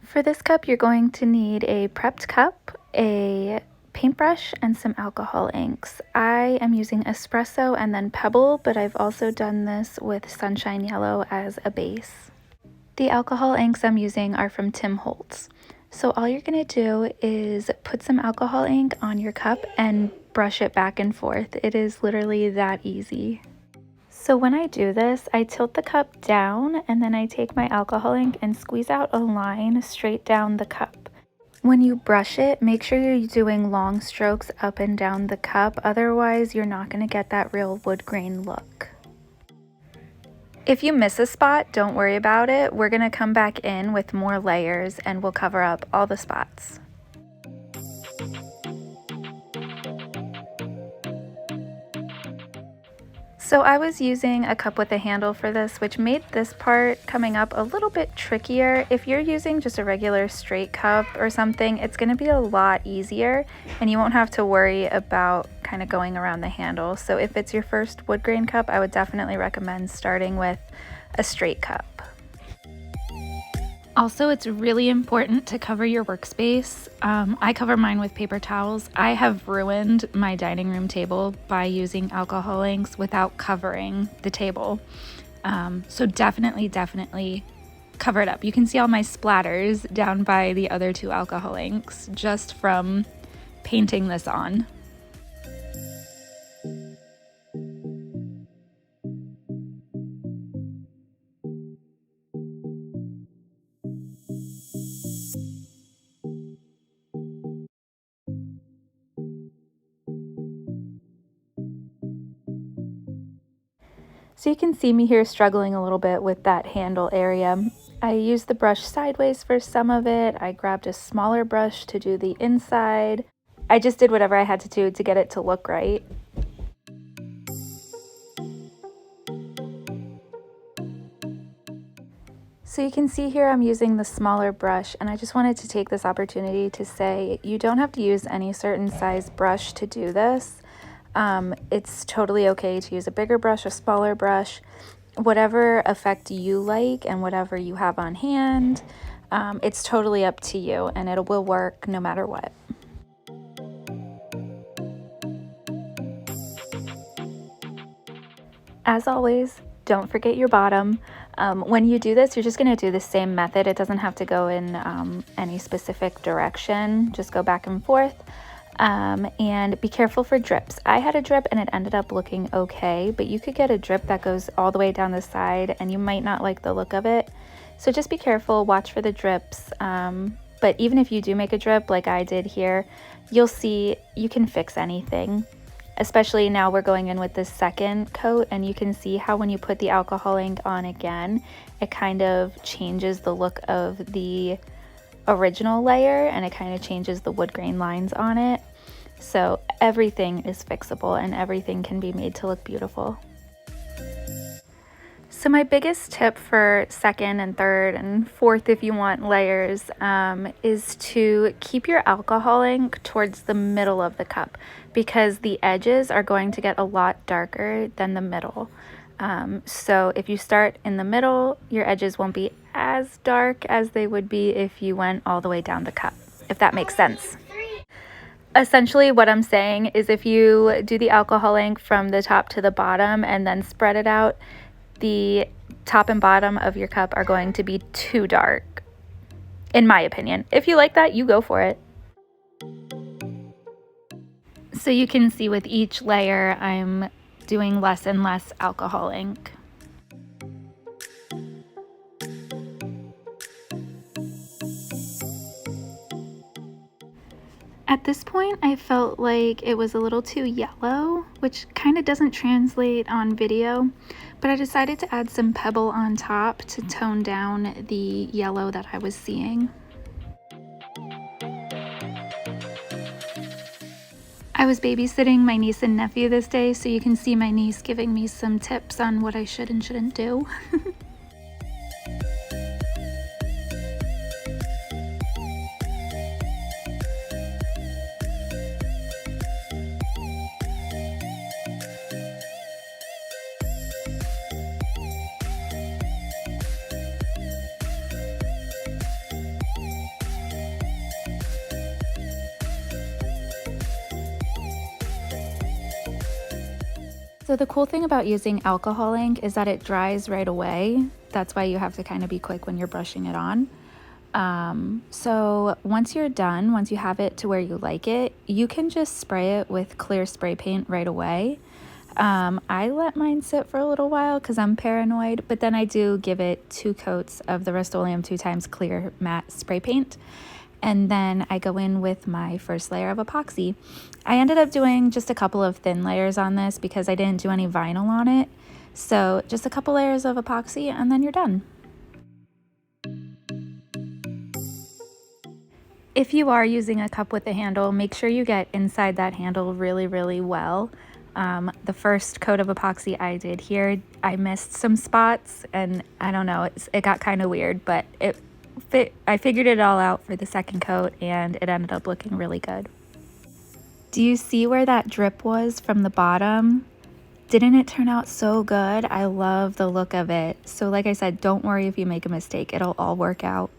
For this cup, you're going to need a prepped cup, a paintbrush, and some alcohol inks. I am using espresso and then pebble, but I've also done this with sunshine yellow as a base. The alcohol inks I'm using are from Tim Holtz. So all you're going to do is put some alcohol ink on your cup and brush it back and forth. It is literally that easy. So when I do this, I tilt the cup down and then I take my alcohol ink and squeeze out a line straight down the cup. When you brush it, make sure you're doing long strokes up and down the cup, otherwise you're not going to get that real wood grain look. If you miss a spot, don't worry about it. We're going to come back in with more layers and we'll cover up all the spots. So I was using a cup with a handle for this, which made this part coming up a little bit trickier. If you're using just a regular straight cup or something, it's going to be a lot easier and you won't have to worry about kind of going around the handle. So if it's your first wood grain cup, I would definitely recommend starting with a straight cup. Also, it's really important to cover your workspace. I cover mine with paper towels. I have ruined my dining room table by using alcohol inks without covering the table. So definitely cover it up. You can see all my splatters down by the other two alcohol inks just from painting this on. So you can see me here struggling a little bit with that handle area. I used the brush sideways for some of it. I grabbed a smaller brush to do the inside. I just did whatever I had to do to get it to look right. So you can see here I'm using the smaller brush, and I just wanted to take this opportunity to say you don't have to use any certain size brush to do this. It's totally okay to use a bigger brush, a smaller brush, whatever effect you like and whatever you have on hand. It's totally up to you and it will work no matter what. As always, don't forget your bottom. When you do this, you're just going to do the same method. It doesn't have to go in any specific direction. Just go back and forth. And be careful for drips. I had a drip and it ended up looking okay, but you could get a drip that goes all the way down the side and you might not like the look of it. So just be careful, watch for the drips. But even if you do make a drip like I did here, you'll see you can fix anything. Especially now we're going in with the second coat and you can see how when you put the alcohol ink on again, it kind of changes the look of the original layer and it kind of changes the wood grain lines on it. So everything is fixable and everything can be made to look beautiful. So my biggest tip for second and third and fourth, if you want layers, is to keep your alcohol ink towards the middle of the cup because the edges are going to get a lot darker than the middle. So if you start in the middle, your edges won't be as dark as they would be if you went all the way down the cup, if that makes sense. Essentially what I'm saying is if you do the alcohol ink from the top to the bottom and then spread it out, the top and bottom of your cup are going to be too dark, in my opinion. If you like that, you go for it. So you can see with each layer, I'm doing less and less alcohol ink. At this point, I felt like it was a little too yellow, which kind of doesn't translate on video, but I decided to add some pebble on top to tone down the yellow that I was seeing. I was babysitting my niece and nephew this day, so you can see my niece giving me some tips on what I should and shouldn't do. So the cool thing about using alcohol ink is that it dries right away. That's why you have to kind of be quick when you're brushing it on. So once you're done, once you have it to where you like it, you can just spray it with clear spray paint right away. I let mine sit for a little while because I'm paranoid, but then I do give it 2 coats of the Rustoleum 2x clear matte spray paint. And then I go in with my first layer of epoxy. I ended up doing just a couple of thin layers on this because I didn't do any vinyl on it. So just a couple layers of epoxy and then you're done. If you are using a cup with a handle, make sure you get inside that handle really, really well. The first coat of epoxy I did here, I missed some spots and I don't know, it got kind of weird, but I figured it all out for the second coat and it ended up looking really good. Do you see where that drip was from the bottom? Didn't it turn out so good? I love the look of it. So like I said, don't worry if you make a mistake, it'll all work out.